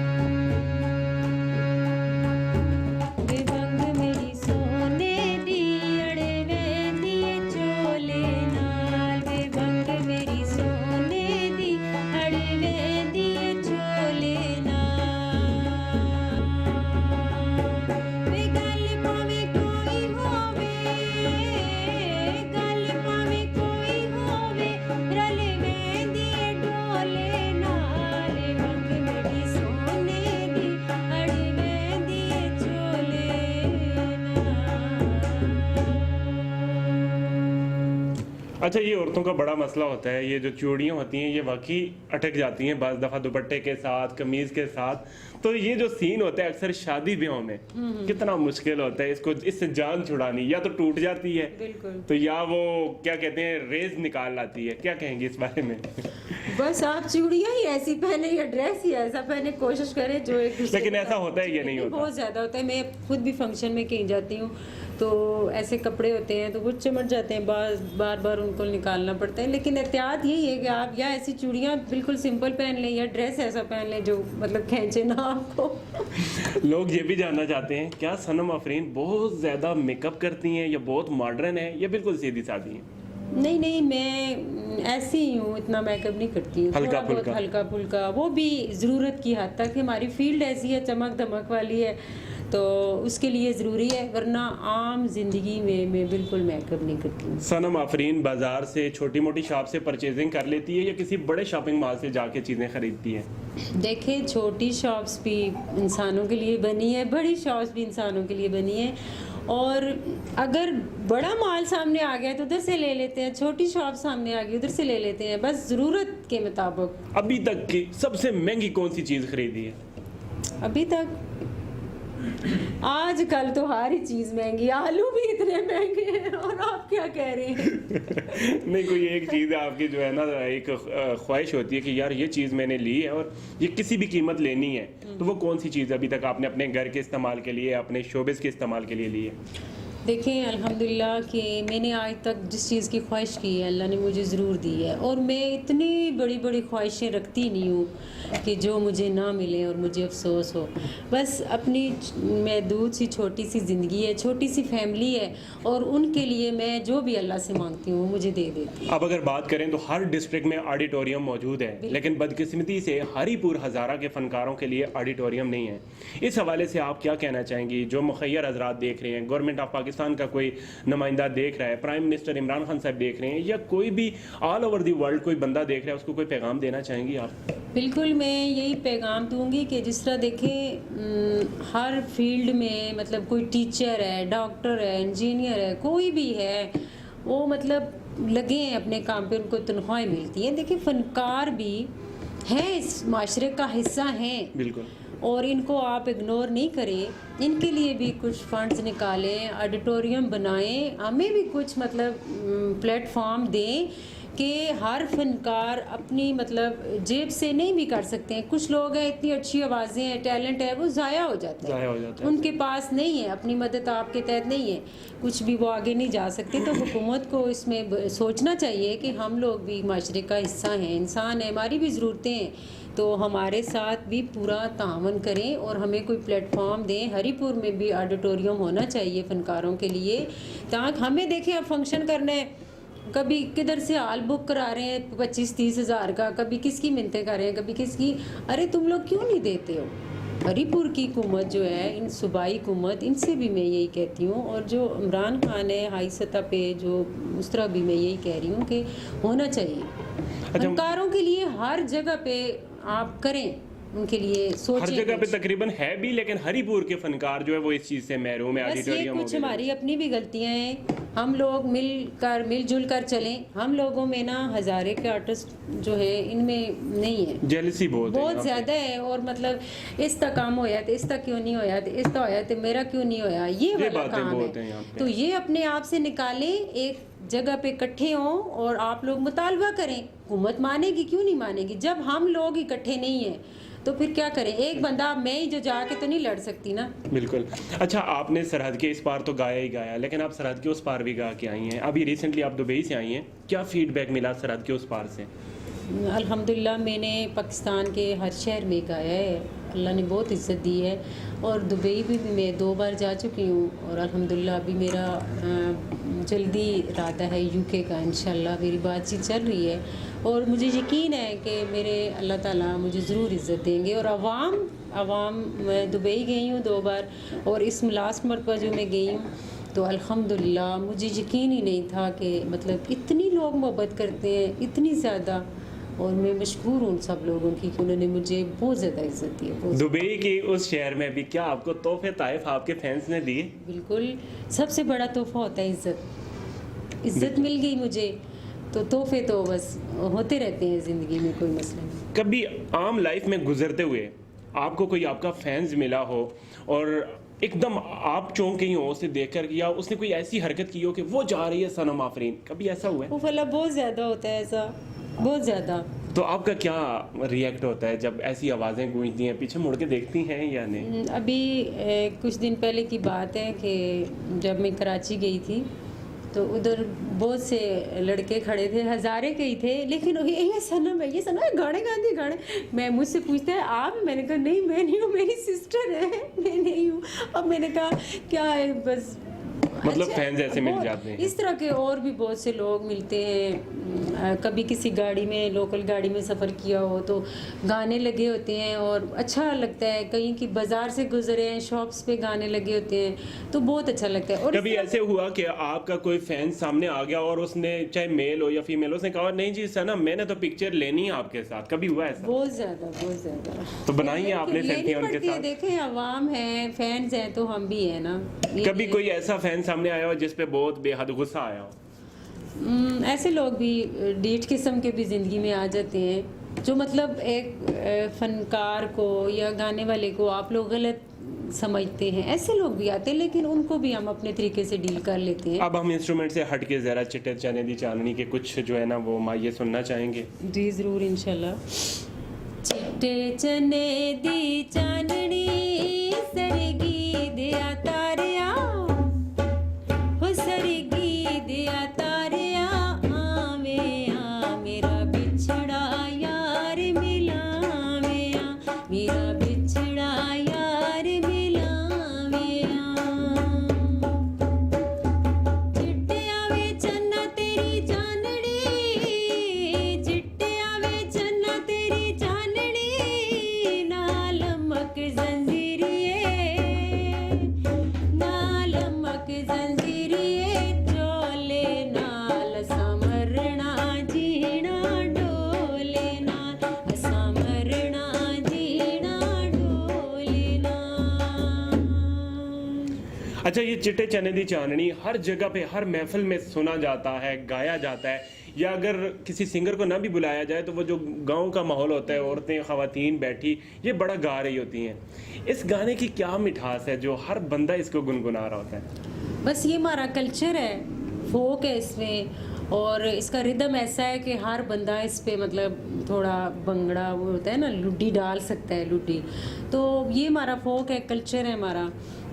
[SPEAKER 2] बेबंग मेरी सोने दी अड़वे दिए चोले नाल, बेबंग मेरी सोने दी अड़वे दिए चोले नाल, वे गल भावें कोई होवे, गल भावें कोई होवे, रलवे दिए डोले नाल, बेबंग मेरी सोने दी अड़वे दिए चोले नाल।
[SPEAKER 1] अच्छा, ये औरतों का बड़ा मसला होता है, ये जो चूड़ियाँ होती हैं ये वाकई अटक जाती हैं बाज़ दफ़ा दुपट्टे के साथ, कमीज़ के साथ। तो ये जो सीन होता है अक्सर शादी ब्याहों में, कितना मुश्किल होता है इसको, इससे जान छुड़ानी। या तो टूट जाती है
[SPEAKER 2] बिल्कुल,
[SPEAKER 1] तो या वो क्या कहते हैं रेज निकाल लाती है। क्या कहेंगे इस बारे में?
[SPEAKER 2] बस आप चूड़ियाँ ही ऐसी पहने या ड्रेस ही ऐसा पहने, कोशिश करें जो एक दूसरे
[SPEAKER 1] लेकिन
[SPEAKER 2] के
[SPEAKER 1] ऐसा
[SPEAKER 2] साथ-
[SPEAKER 1] होता है, ये नहीं होता।
[SPEAKER 2] बहुत ज़्यादा होता है। मैं खुद भी फंक्शन में कहीं जाती हूँ तो ऐसे कपड़े होते हैं तो वो चमट जाते हैं, बार बार उनको निकालना पड़ता है। लेकिन एहतियात यही है कि आप या ऐसी चूड़ियाँ बिल्कुल सिंपल पहन लें या ड्रेस ऐसा पहन लें जो मतलब खींचे ना आपको।
[SPEAKER 1] लोग ये भी जानना चाहते हैं क्या सनम आफरीन बहुत ज़्यादा मेकअप करती हैं या बहुत मॉडर्न है या बिल्कुल सीधी सादी हैं?
[SPEAKER 2] नहीं नहीं, मैं ऐसी ही हूँ, इतना मेकअप नहीं करती हूँ,
[SPEAKER 1] हल्का
[SPEAKER 2] थोड़ा बहुत
[SPEAKER 1] फुल्का।
[SPEAKER 2] हल्का फुल्का, वो भी ज़रूरत की हद तक। हमारी फील्ड ऐसी है, चमक धमक वाली है, तो उसके लिए ज़रूरी है, वरना आम ज़िंदगी में मैं बिल्कुल मेकअप नहीं करती हूँ।
[SPEAKER 1] सनम आफरीन बाजार से छोटी मोटी शॉप से परचेजिंग कर लेती है या किसी बड़े शॉपिंग मॉल से जाके चीज़ें खरीदती है?
[SPEAKER 2] देखें, छोटी शॉप्स भी इंसानों के लिए बनी है, बड़ी शॉप्स भी इंसानों के लिए बनी है, और अगर बड़ा माल सामने आ गया तो उधर से ले लेते हैं, छोटी शॉप सामने आ गई उधर से ले लेते हैं, बस ज़रूरत के मुताबिक।
[SPEAKER 1] अभी तक की सबसे महंगी कौन सी चीज़ खरीदी है?
[SPEAKER 2] अभी तक आजकल तो हर ही चीज़ महंगी, आलू भी इतने महंगे हैं, और आप क्या कह रहे हैं?
[SPEAKER 1] नहीं, कोई एक चीज़ है आपकी जो है ना, एक ख्वाहिश होती है कि यार ये चीज़ मैंने ली है और ये किसी भी कीमत लेनी है, तो वो कौन सी चीज़ अभी तक आपने अपने घर के इस्तेमाल के लिए, अपने शोबिस के इस्तेमाल के लिए ली है?
[SPEAKER 2] देखें, अल्हम्दुलिल्लाह कि मैंने आज तक जिस चीज़ की ख्वाहिश की है अल्लाह ने मुझे ज़रूर दी है, और मैं इतनी बड़ी बड़ी ख्वाहिशें रखती नहीं हूँ कि जो मुझे ना मिले और मुझे अफसोस हो। बस अपनी महदूद सी छोटी सी ज़िंदगी है, छोटी सी फैमिली है, और उनके लिए मैं जो भी अल्लाह से मांगती हूँ वो मुझे दे देती है।
[SPEAKER 1] अब अगर बात करें तो हर डिस्ट्रिक्ट में ऑडिटोरियम मौजूद है, लेकिन बदकिस्मती से हरीपुर हज़ारा के फ़नकारों के लिए ऑडिटोरियम नहीं है। इस हवाले से आप क्या कहना चाहेंगी? जो मुखय्यर हज़रात देख रहे हैं, गवर्नमेंट ऑफ पाकिस्तान का कोई नुमाइंदा देख रहा है, प्राइम मिनिस्टर इमरान खान साहब देख रहे हैं, या कोई भी ऑल ओवर दी वर्ल्ड कोई बंदा देख रहा है, उसको कोई पैगाम देना चाहेंगी आप?
[SPEAKER 2] बिल्कुल, मैं यही पैगाम दूंगी कि जिस तरह देखें हर फील्ड में, मतलब कोई टीचर है, डॉक्टर है, इंजीनियर है, कोई भी है, वो मतलब लगे हैं अपने काम पे, उनको तनख्वाहें मिलती हैं। देखिए, फ़नकार भी हैं, इस माशरे का हिस्सा हैं,
[SPEAKER 1] बिल्कुल,
[SPEAKER 2] और इनको आप इग्नोर नहीं करें, इनके लिए भी कुछ फंड्स निकालें, ऑडिटोरियम बनाएं, हमें भी कुछ मतलब प्लेटफॉर्म दें कि हर फनकार अपनी मतलब जेब से नहीं भी कर सकते हैं। कुछ लोग हैं, इतनी अच्छी आवाज़ें हैं, टैलेंट है, वो ज़ाया हो जाता है, उनके पास नहीं है, अपनी मदद आपके तहत नहीं है, कुछ भी वो आगे नहीं जा सकते। तो हुकूमत को इसमें सोचना चाहिए कि हम लोग भी माशरे का हिस्सा हैं, इंसान है, हमारी भी ज़रूरतें हैं, तो हमारे साथ भी पूरा तावन करें और हमें कोई प्लेटफॉर्म दें। हरीपुर में भी ऑडिटोरियम होना चाहिए फ़नकारों के लिए, ताकि हमें देखें अब फंक्शन करना है, कभी किधर से हाल बुक करा रहे हैं 25-30 हज़ार का, कभी किसकी मिन्नतें कर रहे हैं, कभी किसकी। अरे तुम लोग क्यों नहीं देते हो? हरीपुर की हुकूमत जो है, इन सूबाई हुकूमत, इनसे भी मैं यही कहती हूँ, और जो इमरान खान है हाई सतह पे, जो उस तरह भी मैं यही कह रही हूँ कि होना चाहिए। फनकारों के लिए हर जगह पे आप करें, उनके लिए सोचें।
[SPEAKER 1] हर जगह पे तकरीबन है भी, लेकिन हरीपुर के फनकार जो है वो इस चीज़ से महरूम है।
[SPEAKER 2] बस ये कुछ हमारी अपनी भी गलतियां हैं, हम लोग मिलजुल कर चलें। हम लोगों में ना हज़ारे के आर्टिस्ट जो है इनमें नहीं है,
[SPEAKER 1] जेलसी बहुत
[SPEAKER 2] ज़्यादा है, और मतलब इस तक काम होया तो इस तक क्यों नहीं होया, तो इस तक होया तो मेरा क्यों नहीं होया, ये वाला काम है। तो ये अपने आप से निकालें, एक जगह पे इकट्ठे हों और आप लोग मुतालबा करें। हुकूमत मानेगी, क्यों नहीं मानेगी? जब हम लोग इकट्ठे नहीं हैं तो फिर क्या करें? एक बंदा मैं ही जो जाके तो नहीं लड़ सकती ना।
[SPEAKER 1] बिल्कुल। अच्छा, आपने सरहद के इस पार तो गाया ही गाया, लेकिन आप सरहद के उस पार भी गा के आई हैं। अभी रिसेंटली आप दुबई से आई हैं, क्या फीडबैक मिला सरहद के उस पार से?
[SPEAKER 2] अल्हम्दुलिल्लाह, मैंने पाकिस्तान के हर शहर में गाया है, अल्लाह ने बहुत इज़्ज़त दी है, और दुबई भी मैं 2 बार जा चुकी हूँ, और अल्हम्दुलिल्लाह अभी मेरा जल्दी इरादा है यूके का, इंशाल्लाह मेरी बातचीत चल रही है, और मुझे यकीन है कि मेरे अल्लाह ताला मुझे ज़रूर इज़्ज़त देंगे। और आवाम मैं दुबई गई हूँ 2 बार, और इस लास्ट मरतबा जो मैं गई हूँ तो अल्हम्दुलिल्लाह मुझे यकीन ही नहीं था कि मतलब इतनी लोग मोहब्बत करते हैं, इतनी ज़्यादा, और मैं मशकूर हूँ सब लोगों की कि उन्होंने मुझे बहुत ज़्यादा इज़्ज़त दी है।
[SPEAKER 1] दुबई के उस शहर में भी क्या आपको तोहफे ताइफ आपके फैंस ने दिए?
[SPEAKER 2] बिल्कुल, सबसे बड़ा तोहफा होता है इज़्ज़त मिल गई मुझे, तो तोहफे तो बस होते रहते हैं ज़िंदगी में, कोई मसला नहीं।
[SPEAKER 1] कभी आम लाइफ में गुजरते हुए आपको कोई आपका फैंस मिला हो और एकदम आप चौंक गई हो उसे देखकर, या उसने कोई ऐसी हरकत की हो कि वो जा रही है सनम आफरीन, कभी ऐसा हुआ है?
[SPEAKER 2] वो फला बहुत ज़्यादा होता है ऐसा, बहुत ज़्यादा।
[SPEAKER 1] तो आपका क्या रिएक्ट होता है जब ऐसी आवाज़ें गूंजती हैं? पीछे मुड़ के देखती हैं या नहीं?
[SPEAKER 2] अभी कुछ दिन पहले की बात है कि जब मैं कराची गई थी तो उधर बहुत से लड़के खड़े थे, हज़ारे के ही थे, लेकिन ये सनम है, ये सनम है, गाने गाने गाने। मैं मुझसे पूछता है आप? मैंने कहा नहीं, मैं नहीं हूँ, मेरी सिस्टर है, मैं नहीं हूँ। अब मैंने कहा क्या है, बस
[SPEAKER 1] मतलब फैंस ऐसे मिल जाते हैं।
[SPEAKER 2] इस तरह के और भी बहुत से लोग मिलते हैं कभी किसी गाड़ी में, लोकल गाड़ी में सफ़र किया हो तो गाने लगे होते हैं और अच्छा लगता है। कहीं की बाज़ार से गुजरे हैं, शॉप्स पे गाने लगे होते हैं तो बहुत अच्छा लगता है। और
[SPEAKER 1] कभी ऐसे हुआ कि आपका कोई फैन सामने आ गया और उसने, चाहे मेल हो या फीमेल, उसने कहा नहीं जी सना मैंने तो पिक्चर लेनी है आपके साथ, कभी हुआ ऐसा?
[SPEAKER 2] बहुत ज़्यादा।
[SPEAKER 1] तो बनाई है आपने सेल्फी उनके साथ?
[SPEAKER 2] देखें, आवाम है, फैंस हैं तो हम भी हैं ना।
[SPEAKER 1] कभी कोई ऐसा फैन सामने आया हो जिस पे बहुत बेहद गुस्सा आया हो?
[SPEAKER 2] ऐसे लोग भी डीठ किस्म के भी ज़िंदगी में आ जाते हैं जो मतलब एक फ़नकार को या गाने वाले को आप लोग गलत समझते हैं। ऐसे लोग भी आते हैं, लेकिन उनको भी हम अपने तरीके से डील कर लेते हैं।
[SPEAKER 1] अब हम इंस्ट्रूमेंट से हट के ज़रा चिट्टे चने दी चांदनी के कुछ जो है ना वो माये सुनना चाहेंगे?
[SPEAKER 2] जी ज़रूर, इंशाल्लाह। चिट्टे चने दी चांदनी सरगी दिया तारिया, हो सरगी दिया तारिया, आवे आ मेरा बिछड़ा यार मिलावे आ, मेरा बिछड़ा यार मिलावे आ। चिट्टे आवे चन्ना तेरी चांदनी, चिट्टे आवे चन्ना तेरी चांदनी, नाल मक जंजीरिए, नाल मक जंजीरिए, चोले नाल समरना जीना डोले नाल, समरना जीना डोले नाल।
[SPEAKER 1] अच्छा, ये चिट्टे चने दी चांदनी हर जगह पे, हर महफिल में सुना जाता है, गाया जाता है, या अगर किसी सिंगर को ना भी बुलाया जाए तो वो जो गांव का माहौल होता है, औरतें ख़वातीन बैठी ये बड़ा गा रही होती हैं। इस गाने की क्या मिठास है जो हर बंदा इसको गुनगुना रहा होता है?
[SPEAKER 2] बस ये हमारा कल्चर है, फोक है इसमें, और इसका रिदम ऐसा है कि हर बंदा इस पे मतलब थोड़ा भंगड़ा वो होता है ना, लुड्डी डाल सकता है, लुड्डी। तो ये हमारा फोक है, कल्चर है हमारा,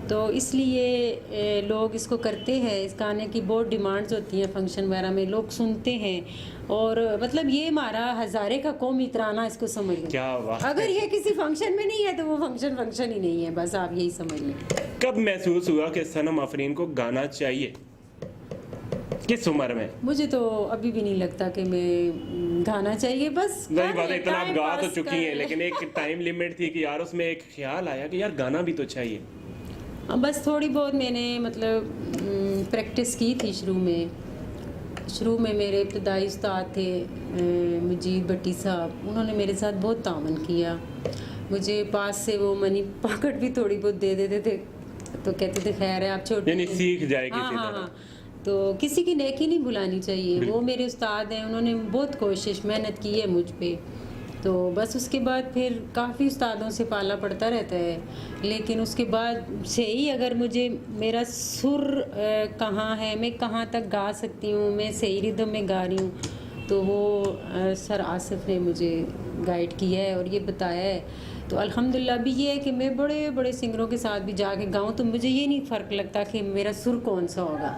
[SPEAKER 2] तो इसलिए लोग इसको करते हैं। इस गाने की बहुत डिमांड्स होती हैं, फंक्शन वगैरह में लोग सुनते हैं, और मतलब ये हमारा हज़ारे का कौमी तराना, इसको समझ लें।
[SPEAKER 1] क्या बात!
[SPEAKER 2] अगर ये किसी फंक्शन में नहीं है तो वो फंक्शन ही नहीं है, बस आप यही समझ लें।
[SPEAKER 1] कब महसूस हुआ कि सनम आफरीन को गाना चाहिए? किस उम्र में?
[SPEAKER 2] मुझे तो अभी भी नहीं लगता कि मैं गाना चाहिए, बस
[SPEAKER 1] वही बात है, इतना आप
[SPEAKER 2] टाइम
[SPEAKER 1] गा तो
[SPEAKER 2] पास
[SPEAKER 1] चुकी
[SPEAKER 2] कर
[SPEAKER 1] हैं,
[SPEAKER 2] लें।
[SPEAKER 1] लेकिन एक टाइम लिमिट थी कि यार उसमें एक ख्याल आया कि यार गाना भी तो चाहिए।
[SPEAKER 2] बस थोड़ी बहुत मैंने मतलब प्रैक्टिस की थी शुरू में। शुरू में मेरे इब्तदाई उस्ताद थे मुजीब भट्टी साहब, उन्होंने मेरे साथ बहुत तावन किया। मुझे पास से वो मनी पॉकेट भी थोड़ी बहुत दे देते थे, तो कहते थे खैर है आप छोटे,
[SPEAKER 1] यानी सीख जाए किसी
[SPEAKER 2] हाँ,
[SPEAKER 1] तरह।
[SPEAKER 2] तो किसी की नेकी नहीं भुलानी चाहिए। वो मेरे उस्ताद हैं, उन्होंने बहुत कोशिश मेहनत की है मुझ पे। तो बस उसके बाद फिर काफ़ी उस्तादों से पाला पड़ता रहता है, लेकिन उसके बाद से ही अगर मुझे मेरा सुर कहाँ है, मैं कहाँ तक गा सकती हूँ, मैं सही रिदम में गा रही हूँ, तो वो सर आसिफ ने मुझे गाइड किया है और ये बताया है। तो अल्हम्दुलिल्लाह भी ये है कि मैं बड़े बड़े सिंगरों के साथ भी जाके गाऊँ तो मुझे ये नहीं फ़र्क लगता कि मेरा सुर कौन सा होगा।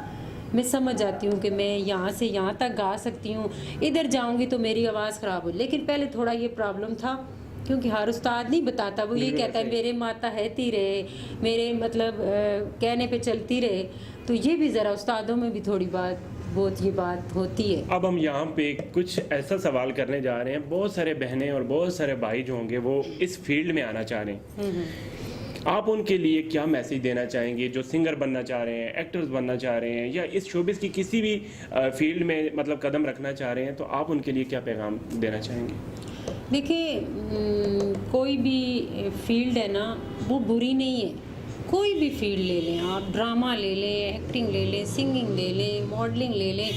[SPEAKER 2] मैं समझ जाती हूँ कि मैं यहाँ से यहाँ तक गा सकती हूँ, इधर जाऊँगी तो मेरी आवाज़ ख़राब हो। लेकिन पहले थोड़ा ये प्रॉब्लम था, क्योंकि हर उस्ताद नहीं बताता, वो ये कहता है मेरे माता है ती रहे, मेरे मतलब कहने पे चलती रहे। तो ये भी ज़रा उस्तादों में भी थोड़ी बहुत ये बात होती है।
[SPEAKER 1] अब हम यहाँ पे कुछ ऐसा सवाल करने जा रहे हैं, बहुत सारे बहनें और बहुत सारे भाई जो होंगे वो इस फील्ड में आना चाह रहे हैं, आप उनके लिए क्या मैसेज देना चाहेंगे? जो सिंगर बनना चाह रहे हैं, एक्टर्स बनना चाह रहे हैं, या इस शोबिस की किसी भी फील्ड में मतलब कदम रखना चाह रहे हैं, तो आप उनके लिए क्या पैगाम देना चाहेंगे?
[SPEAKER 2] देखिए, कोई भी फील्ड है ना वो बुरी नहीं है। कोई भी फील्ड ले लें आप, ड्रामा ले लें, एक्टिंग ले लें, सिंगिंग ले लें, मॉडलिंग ले लें,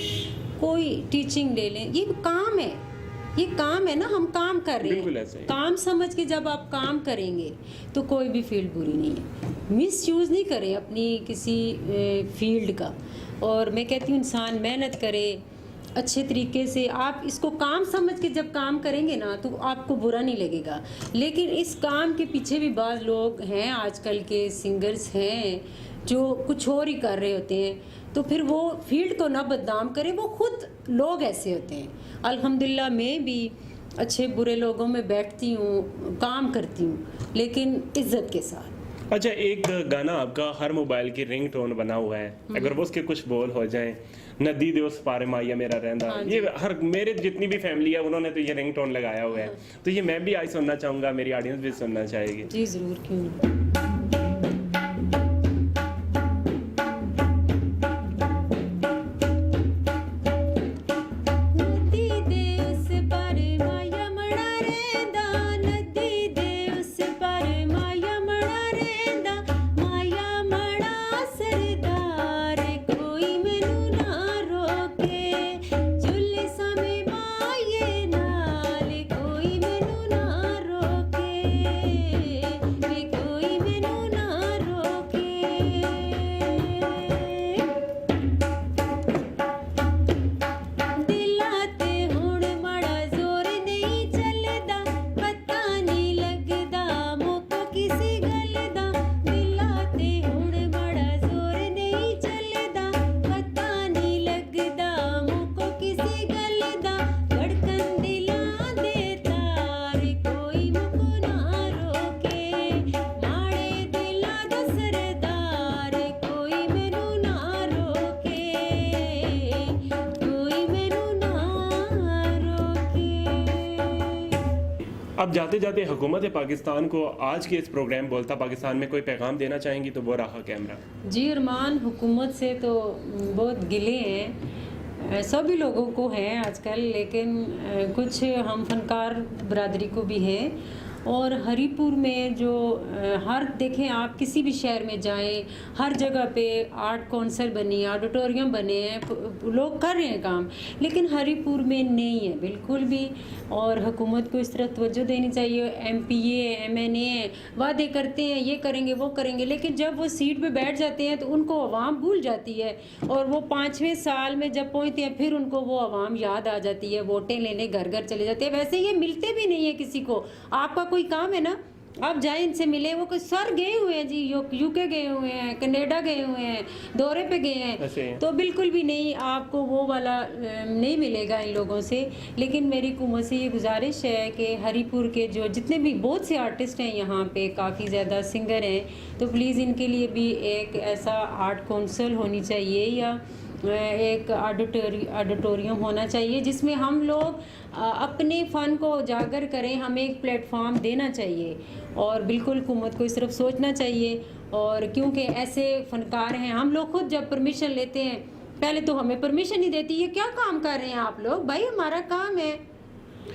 [SPEAKER 2] कोई टीचिंग ले लें, ये काम है, ये काम है ना, हम काम कर रहे हैं। काम समझ के जब आप काम करेंगे तो कोई भी फील्ड बुरी नहीं है। मिस यूज़ नहीं करें अपनी किसी फील्ड का। और मैं कहती हूँ इंसान मेहनत करे अच्छे तरीके से, आप इसको काम समझ के जब काम करेंगे ना तो आपको बुरा नहीं लगेगा। लेकिन इस काम के पीछे भी बाज़ लोग हैं, आजकल के सिंगर्स हैं जो कुछ और ही कर रहे होते हैं, तो फिर वो फील्ड को ना बदनाम करें, वो खुद लोग ऐसे होते हैं। अल्हम्दुलिल्लाह मैं भी अच्छे बुरे लोगों में बैठती हूँ, काम करती हूँ, लेकिन इज़्ज़त के साथ।
[SPEAKER 1] अच्छा, एक गाना आपका हर मोबाइल की रिंग टोन बना हुआ है, अगर वो उसके कुछ बोल हो जाएं, नदी दे उस पार माया मेरा रहंदा, ये हर मेरे जितनी भी फैमिली है उन्होंने तो ये रिंग टोन लगाया हुआ है, तो ये मैं भी आज सुनना चाहूँगा, मेरी ऑडियंस भी सुनना चाहेगी।
[SPEAKER 2] जी ज़रूर, क्यों नहीं। अब जाते जाते हुकूमत पाकिस्तान को आज के इस प्रोग्राम बोलता पाकिस्तान में कोई पैगाम देना चाहेंगी तो वो रहा कैमरा। जी अरमान, हुकूमत से तो बहुत गिले हैं, सभी लोगों को हैं आजकल, लेकिन कुछ हम फनकार बरादरी को भी है। और हरीपुर में जो हर देखें आप किसी भी शहर में जाएं, हर जगह पे आर्ट कौंसल बनी है, ऑडिटोरियम बने हैं, लोग कर रहे हैं काम, लेकिन हरीपुर में नहीं है बिल्कुल भी। और हुकूमत को इस तरह तवज्जो देनी चाहिए। MPA MNA वादे करते हैं ये करेंगे वो करेंगे, लेकिन जब वो सीट पे बैठ जाते हैं तो उनको अवाम भूल जाती है, और वो 5वें साल में जब पहुँचते हैं फिर उनको वो अवाम याद आ जाती है, वोटें लेने घर घर चले जाते हैं। वैसे ये मिलते भी नहीं है किसी को, आपका कोई काम है ना, आप जाए इनसे मिले। वो कोई सर गए हुए हैं जी, UK गए हुए हैं, कनाडा गए हुए हैं, दौरे पे गए हैं, तो बिल्कुल भी नहीं, आपको वो वाला नहीं मिलेगा इन लोगों से। लेकिन मेरी हुकूमत से ये गुजारिश है कि हरीपुर के जो जितने भी बहुत से आर्टिस्ट हैं यहाँ पे, काफ़ी ज़्यादा सिंगर हैं, तो प्लीज़ इनके लिए भी एक ऐसा आर्ट कौंसल होनी चाहिए या एक ऑडिटोरियम होना चाहिए जिसमें हम लोग अपने फ़न को उजागर करें, हमें एक प्लेटफॉर्म देना चाहिए। और बिल्कुल हुकूमत को इस तरफ सोचना चाहिए। और क्योंकि ऐसे फ़नकार हैं, हम लोग खुद जब परमिशन लेते हैं पहले तो हमें परमिशन नहीं देती, ये क्या काम कर रहे हैं आप लोग, भाई हमारा काम है।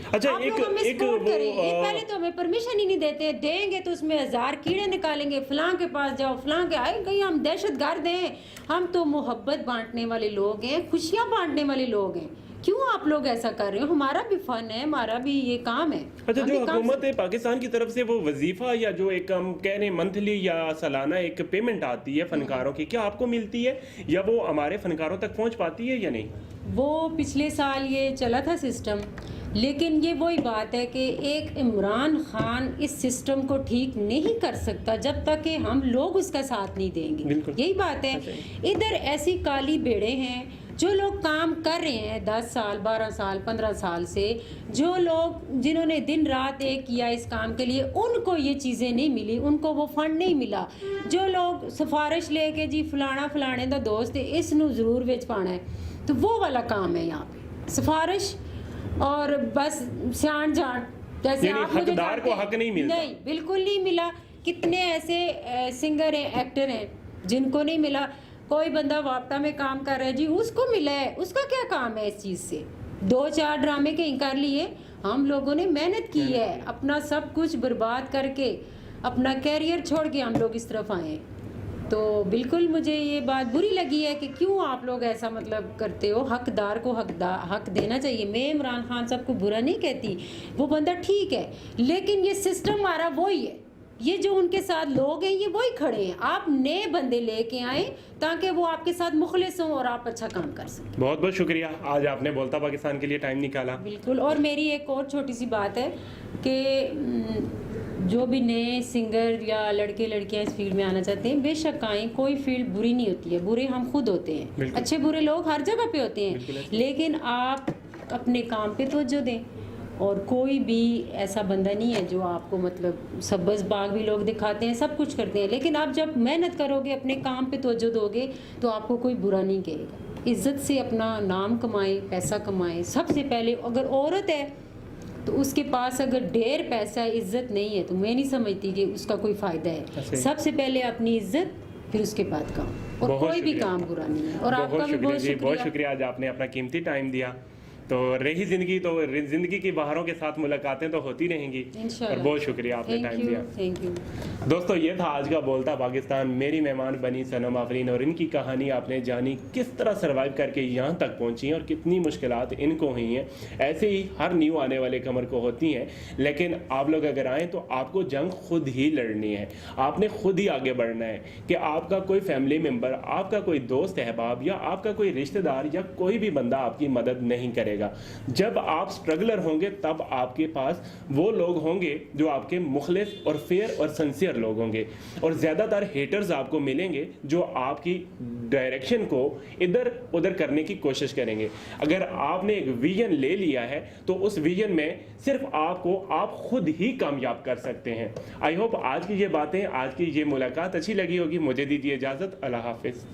[SPEAKER 1] अच्छा,
[SPEAKER 2] आप लोग हमें सपोर्ट करें, ये पहले तो हमें परमिशन ही नहीं देते, देंगे तो उसमें 1000 कीड़े निकालेंगे, फलां के पास जाओ, फलां के आए, कहीं हम दहशतगर्द हैं। हम तो मोहब्बत बांटने वाले लोग हैं, खुशियाँ बांटने वाले लोग हैं, क्यों आप लोग ऐसा कर रहे हो? हमारा भी फन है, हमारा भी ये काम है।
[SPEAKER 1] अच्छा, जो हुकूमत पाकिस्तान की तरफ से वो वजीफा या जो एक हम कह रहे हैं मंथली या सालाना एक पेमेंट आती है फनकारों की, क्या आपको मिलती है या वो हमारे फनकारों तक पहुंच पाती है या नहीं?
[SPEAKER 2] वो पिछले साल ये चला था सिस्टम, लेकिन ये वही बात है कि एक इमरान खान इस सिस्टम को ठीक नहीं कर सकता जब तक कि हम लोग उसका साथ नहीं देंगे। यही बात है। इधर ऐसी काली बेड़े हैं, जो लोग काम कर रहे हैं 10 साल 12 साल 15 साल से, जो लोग जिन्होंने दिन रात एक किया इस काम के लिए, उनको ये चीज़ें नहीं मिली, उनको वो फंड नहीं मिला। जो लोग सिफारिश लेके जी फलाना फलाने का दोस्त है, इसनू ज़रूर बेच पाना है, तो वो वाला काम है यहाँ पे, सिफारिश और बस सियान जान, जैसे आप
[SPEAKER 1] हकदार को हक नहीं मिलता।
[SPEAKER 2] नहीं, बिल्कुल नहीं मिला। कितने ऐसे सिंगर हैं, एक्टर हैं जिनको नहीं मिला। कोई बंदा वापटा में काम कर रहा है जी, उसको मिला है, उसका क्या काम है इस चीज़ से? 2-4 ड्रामे कहीं कर लिए, हम लोगों ने मेहनत की है, अपना सब कुछ बर्बाद करके, अपना कैरियर छोड़ के हम लोग इस तरफ आए। तो बिल्कुल मुझे ये बात बुरी लगी है कि क्यों आप लोग ऐसा मतलब करते हो। हकदार को हक देना चाहिए। मैं इमरान खान साहब को बुरा नहीं कहती, वो बंदा ठीक है, लेकिन ये सिस्टम हमारा वही है, ये जो उनके साथ लोग हैं ये वही खड़े हैं। आप नए बंदे लेके आए ताकि वो आपके साथ मुखलिस हों और आप अच्छा काम कर सकें।
[SPEAKER 1] बहुत बहुत शुक्रिया, आज आपने बोलता पाकिस्तान के लिए टाइम निकाला।
[SPEAKER 2] बिल्कुल। और मेरी एक और छोटी सी बात है कि जो भी नए सिंगर या लड़के लड़कियां इस फील्ड में आना चाहते हैं, बेशक आएँ, कोई फील्ड बुरी नहीं होती है, बुरे हम खुद होते हैं, अच्छे बुरे लोग हर जगह पे होते हैं, लेकिन आप अपने काम पे तवज्जो दें और कोई भी ऐसा बंदा नहीं है जो आपको मतलब सब्ज़ बाग भी लोग दिखाते हैं, सब कुछ करते हैं, लेकिन आप जब मेहनत करोगे, अपने काम पे तवज्जो दोगे, तो आपको कोई बुरा नहीं कहेगा। इज़्ज़त से अपना नाम कमाएं, पैसा कमाएं। सबसे पहले अगर औरत है तो उसके पास अगर ढेर पैसा इज़्ज़त नहीं है तो मैं नहीं समझती कि उसका कोई फ़ायदा है। सबसे पहले अपनी इज़्ज़त, फिर उसके बाद काम, और कोई भी काम बुरा नहीं है। और आपका भी बहुत शुक्रिया।
[SPEAKER 1] बहुत शुक्रिया, आज आपने अपना कीमती टाइम दिया। तो रही ज़िंदगी, तो ज़िंदगी की बाहरों के साथ मुलाकातें तो होती रहेंगी। और बहुत शुक्रिया आपने टाइम दिया।
[SPEAKER 2] थैंक यू
[SPEAKER 1] दोस्तों, ये था आज का बोलता पाकिस्तान। मेरी मेहमान बनी सनम आफरीन, और इनकी कहानी आपने जानी, किस तरह सर्वाइव करके यहाँ तक पहुँची और कितनी मुश्किलात इनको हुई हैं। ऐसे ही हर न्यू आने वाले कमर को होती हैं, लेकिन आप लोग अगर आएँ तो आपको जंग खुद ही लड़नी है। आपने खुद ही आगे बढ़ना है कि आपका कोई फैमिली मेम्बर, आपका कोई दोस्त अहबाब या आपका कोई रिश्तेदार या कोई भी बंदा आपकी मदद नहीं करेगा। जब आप स्ट्रगलर होंगे तब आपके पास वो लोग होंगे जो आपके मुखलिस और फेयर और सिंसियर लोग होंगे, और ज़्यादातर हेटर्स आपको मिलेंगे जो आपकी डायरेक्शन को इधर उधर करने की कोशिश करेंगे। अगर आपने एक विजन ले लिया है तो उस विजन में सिर्फ आप खुद ही कामयाब कर सकते हैं। आई होप आज की ये बातें, आज की ये मुलाकात अच्छी लगी होगी। मुझे दीजिए इजाज़त। अल्लाह हाफिज़।